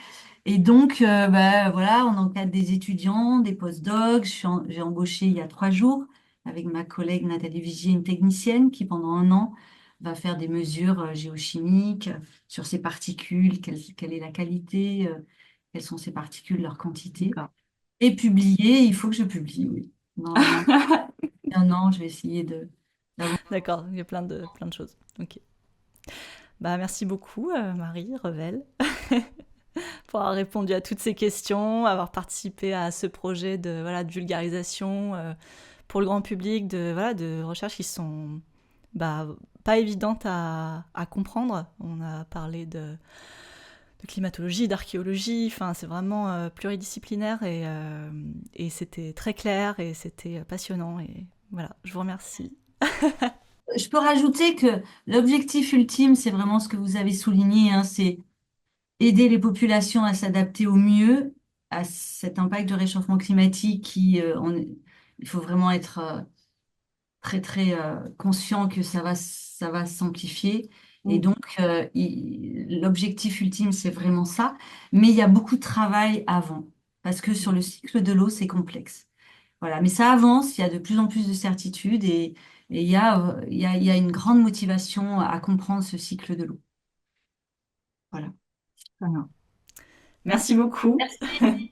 B: Et donc, ben, voilà, on encadre des étudiants, des post-docs. J'ai embauché il y a 3 jours avec ma collègue Nathalie Vigier, une technicienne qui pendant un an va faire des mesures géochimiques sur ces particules, quelle est la qualité, quelles sont ces particules, leur quantité.
C: D'accord.
B: Et publier, il faut que je publie, oui. Dans un an, je vais essayer d'avoir.
A: D'accord, il y a plein de choses. Ok. Bah, merci beaucoup, Marie Revel, pour avoir répondu à toutes ces questions, avoir participé à ce projet de vulgarisation pour le grand public, de recherches qui sont pas évidentes à comprendre. On a parlé de climatologie, d'archéologie, enfin, c'est vraiment pluridisciplinaire et c'était très clair et c'était passionnant. Et voilà, je vous remercie.
B: Je peux rajouter que l'objectif ultime, c'est vraiment ce que vous avez souligné, hein, c'est aider les populations à s'adapter au mieux à cet impact de réchauffement climatique il faut vraiment être très très conscient que ça va s'amplifier. Et donc, l'objectif ultime, c'est vraiment ça. Mais il y a beaucoup de travail avant, parce que sur le cycle de l'eau, c'est complexe. Voilà, mais ça avance, il y a de plus en plus de certitudes et il y a une grande motivation à comprendre ce cycle de l'eau. Voilà.
C: Très bien. Merci beaucoup.
B: Merci.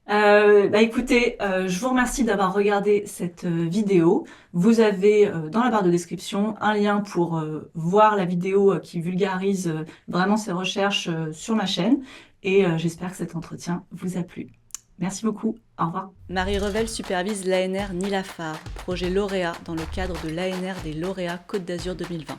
C: Écoutez, je vous remercie d'avoir regardé cette vidéo. Vous avez dans la barre de description un lien pour voir la vidéo qui vulgarise vraiment ces recherches sur ma chaîne. Et j'espère que cet entretien vous a plu. Merci beaucoup. Au revoir.
A: Marie Revel supervise l'ANR Nilafar, projet lauréat dans le cadre de l'ANR des lauréats Côte d'Azur 2020.